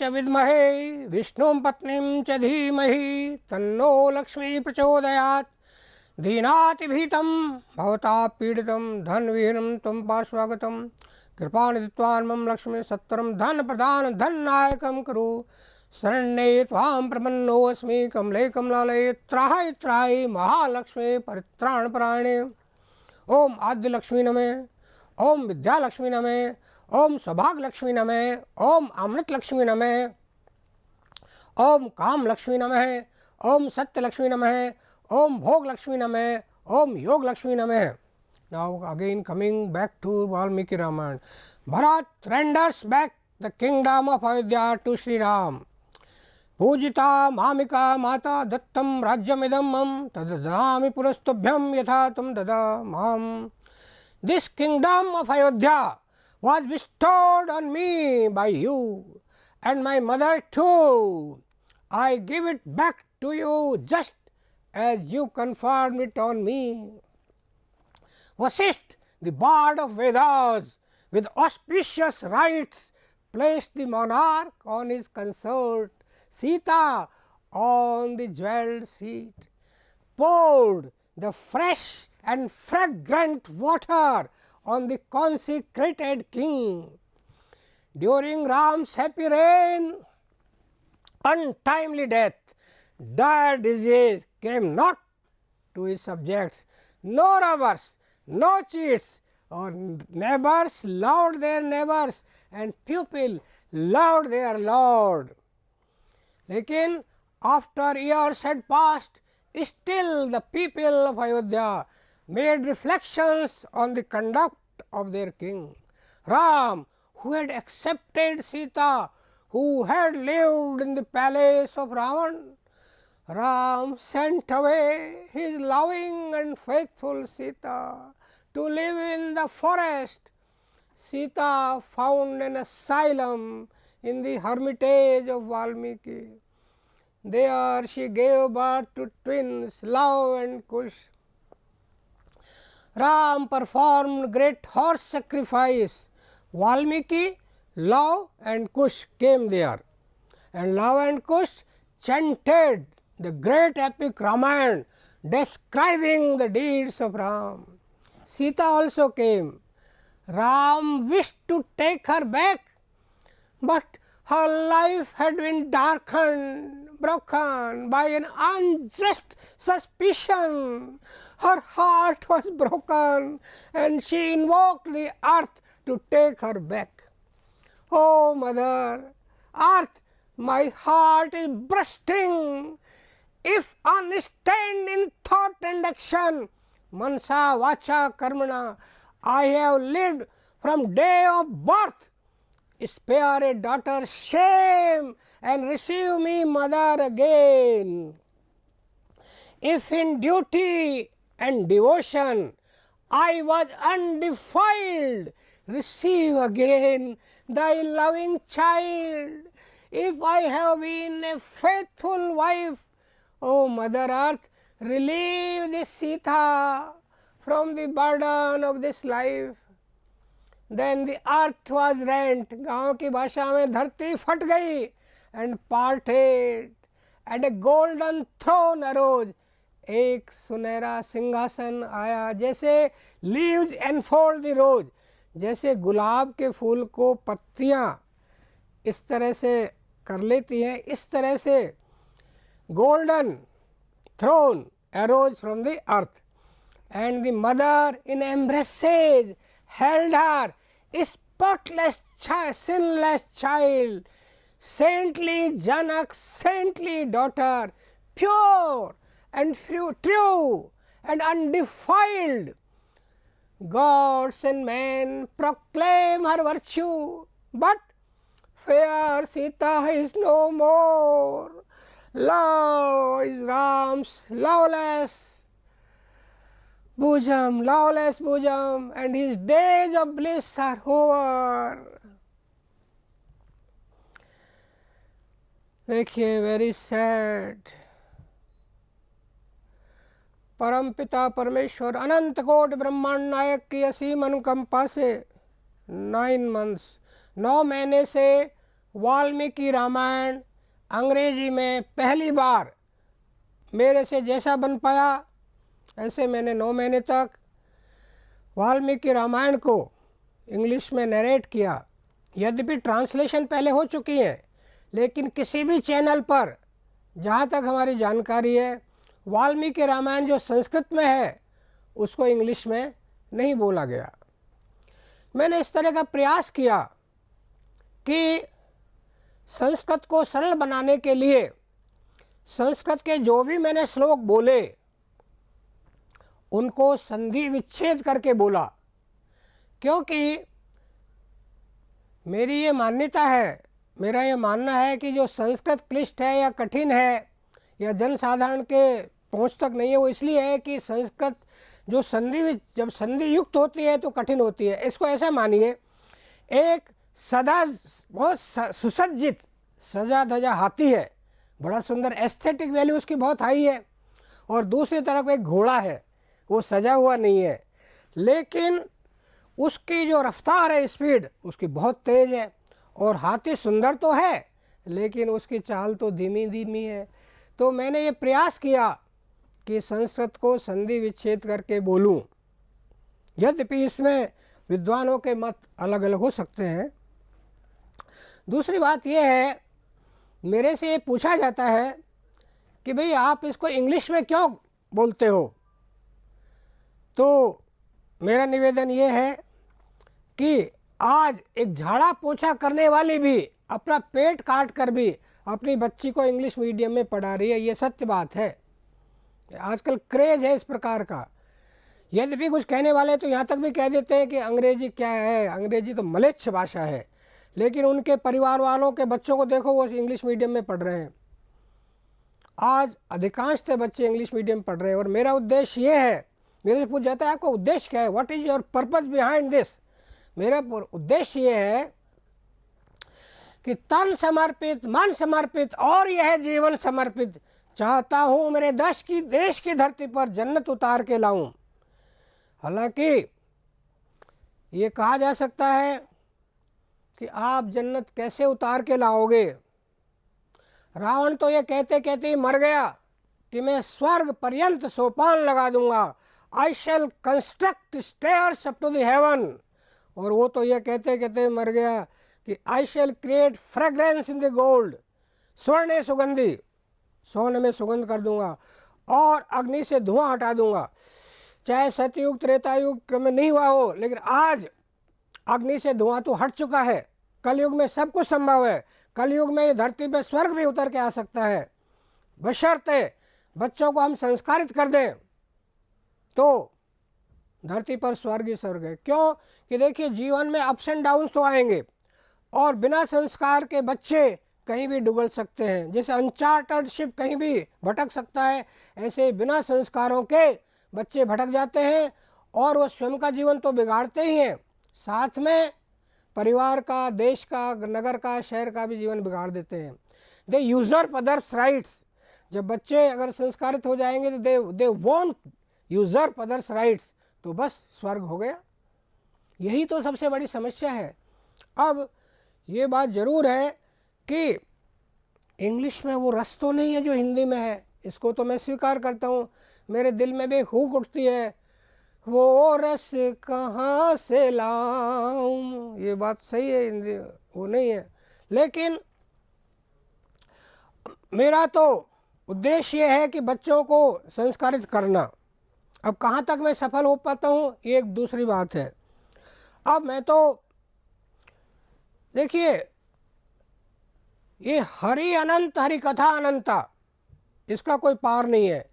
च विद्महे विष्णुं पत्नीं च धीमहि तन्नो लक्ष्मी प्रचोदयात्। दीनातिभीतं भवता पीडितं धनविहीनं त्वं पार्श्वगतं कृपानिधित्वान् मम लक्ष्मी सत्वरं धन प्रदान धननायकं कुरु। शरण्ये त्वां प्रपन्नोऽस्मि कमले कमलालये त्राहि त्राहि महालक्ष्मी परित्राणपरायणे। ओम आद्यलक्ष्मी नमः, ओम विद्यालक्ष्मी नमः, ओम सौभाग्यलक्ष्मी नमः, ओम अमृतलक्ष्मी नमः, ओम कामलक्ष्मी नमः, ओम सत्यलक्ष्मी नमः, ओम भोगलक्ष्मी नमः, ओम योगलक्ष्मी नमः। Now again coming back to Valmiki Ramayana. Bharat renders back the kingdom of Ayodhya to Sri Ram. पूजिता मामिका माता दत्तम राज्यमिदं मम तददामि पुनस्तुभ्यं यथा तुम ददा माम। This kingdom of Ayodhya was bestowed on me by you and my mother too. I give it back to you just as you conferred it on me. Vasishtha, the bard of Vedas, with auspicious rites placed the monarch on his consort Sita on the jewelled seat, poured the fresh and fragrant water on the consecrated king. During Ram's happy reign, untimely death, dire disease came not to his subjects. No robbers, no cheats, or neighbors loved their neighbors and pupil loved their lord. लेकिन after years had passed, still the people of Ayodhya made reflections on the conduct of their king. Ram, who had accepted Sita, who had lived in the palace of Ravan, Ram sent away his loving and faithful Sita to live in the forest. Sita found an asylum in the hermitage of Valmiki. There she gave birth to twins, Lava and Kush. Ram performed great horse sacrifice. Valmiki, Lava and Kush came there, and Lava and Kush chanted the great epic Ramayana describing the deeds of Ram. Sita also came. Ram wished to take her back, but her life had been darkened, broken by an unjust suspicion. Her heart was broken and she invoked the earth to take her back. Oh Mother Earth, my heart is bursting. If unstained in thought and action, mansa vacha karmana, I have lived from day of birth. Spare a daughter's shame and receive me, mother, again. If in duty and devotion I was undefiled, receive again thy loving child. If I have been a faithful wife, O Mother Earth, relieve this Sita from the burden of this life. Then the earth was rent, गाँव की भाषा में धरती फट गई, and parted, and a golden throne arose. एक सुनहरा सिंहासन आया, जैसे leaves enfold the rose, जैसे गुलाब के फूल को पत्तियाँ इस तरह से कर लेती हैं, इस तरह से golden throne arose from the earth, and the mother in embraces held her spotless sinless child, saintly Janak, saintly daughter, pure and true and undefiled. Gods and men proclaim her virtue, but fair Sita is no more. Love is Ram's loveless bosom, and his days of bliss are over. देखिए, very sad. परम पिता परमेश्वर अनंत कोटि ब्रह्मांड नायक की असीम अनुकंपा से 9 months 9 महीने से वाल्मीकि रामायण अंग्रेजी में पहली बार मेरे से जैसा बन पाया ऐसे मैंने 9 महीने तक वाल्मीकि रामायण को इंग्लिश में नरेट किया। यद्यपि ट्रांसलेशन पहले हो चुकी है, लेकिन किसी भी चैनल पर जहाँ तक हमारी जानकारी है वाल्मीकि रामायण जो संस्कृत में है उसको इंग्लिश में नहीं बोला गया। मैंने इस तरह का प्रयास किया कि संस्कृत को सरल बनाने के लिए संस्कृत के जो भी मैंने श्लोक बोले उनको संधि विच्छेद करके बोला, क्योंकि मेरी ये मान्यता है, मेरा ये मानना है कि जो संस्कृत क्लिष्ट है या कठिन है या जनसाधारण के पहुंच तक नहीं है, वो इसलिए है कि संस्कृत जो जब संधि युक्त होती है तो कठिन होती है। इसको ऐसा मानिए, एक सदा बहुत सुसज्जित सजा धजा हाथी है, बड़ा सुंदर, एस्थेटिक वैल्यू उसकी बहुत हाई है, और दूसरी तरफ एक घोड़ा है, वो सजा हुआ नहीं है, लेकिन उसकी जो रफ्तार है, स्पीड उसकी बहुत तेज़ है, और हाथी सुंदर तो है लेकिन उसकी चाल तो धीमी धीमी है। तो मैंने ये प्रयास किया कि संस्कृत को संधि विच्छेद करके बोलूं, यद्यपि इसमें विद्वानों के मत अलग अलग हो सकते हैं। दूसरी बात यह है, मेरे से ये पूछा जाता है कि भाई आप इसको इंग्लिश में क्यों बोलते हो, तो मेरा निवेदन ये है कि आज एक झाड़ा पोछा करने वाली भी अपना पेट काट कर भी अपनी बच्ची को इंग्लिश मीडियम में पढ़ा रही है, ये सत्य बात है। आजकल क्रेज है इस प्रकार का। यद्यपि कुछ कहने वाले तो यहाँ तक भी कह देते हैं कि अंग्रेजी क्या है, अंग्रेजी तो म्लेच्छ भाषा है, लेकिन उनके परिवार वालों के बच्चों को देखो वो इंग्लिश मीडियम में पढ़ रहे हैं। आज अधिकांशतः बच्चे इंग्लिश मीडियम पढ़ रहे हैं, और मेरा उद्देश्य ये है, मेरे से पूछ जाता है आपका उद्देश्य क्या है, what is your purpose behind this. मेरा उद्देश्य ये है कि तन समर्पित, मन समर्पित और यह जीवन समर्पित चाहता हूँ मेरे देश की धरती पर जन्नत उतार के लाऊं। हालांकि ये कहा जा सकता है कि आप जन्नत कैसे उतार के लाओगे। रावण तो ये कहते कहते ही मर गया कि मैं स्वर्ग पर्यंत सोपान लगा दूंगा, I shall construct stairs up to the heaven. और वो तो ये कहते कहते मर गया कि I shall create fragrance in the gold, स्वर्ण सुगंधी, सोने में सुगंध कर दूंगा, और अग्नि से धुआं हटा दूंगा। चाहे सतयुग त्रेतायुग में नहीं हुआ हो, लेकिन आज अग्नि से धुआं तो हट चुका है। कलयुग में सब कुछ संभव है। कलयुग में ये धरती पे स्वर्ग भी उतर के आ सकता है, बशर्ते बच्चों को हम संस्कारित कर दें तो धरती पर स्वर्ग ही स्वर्ग है। क्यों कि देखिए जीवन में अप्स एंड डाउन्स तो आएंगे, और बिना संस्कार के बच्चे कहीं भी डुबल सकते हैं। जैसे अनचार्टर्ड शिप कहीं भी भटक सकता है, ऐसे बिना संस्कारों के बच्चे भटक जाते हैं, और वो स्वयं का जीवन तो बिगाड़ते ही हैं, साथ में परिवार का, देश का, नगर का, शहर का भी जीवन बिगाड़ देते हैं। दे यूजर्प अदर्स राइट्स। जब बच्चे अगर संस्कारित हो जाएंगे तो दे वोंट यूजर्प अदर्स राइट्स, तो बस स्वर्ग हो गया। यही तो सबसे बड़ी समस्या है। अब ये बात ज़रूर है कि इंग्लिश में वो रस तो नहीं है जो हिंदी में है, इसको तो मैं स्वीकार करता हूँ। मेरे दिल में भी हुक उठती है, वो रस कहाँ से लाऊं, ये बात सही है, हिंदी वो नहीं है। लेकिन मेरा तो उद्देश्य ये है कि बच्चों को संस्कारित करना। अब कहाँ तक मैं सफल हो पाता हूँ ये एक दूसरी बात है। अब मैं तो देखिए, ये हरि अनंत हरि कथा अनंता, इसका कोई पार नहीं है।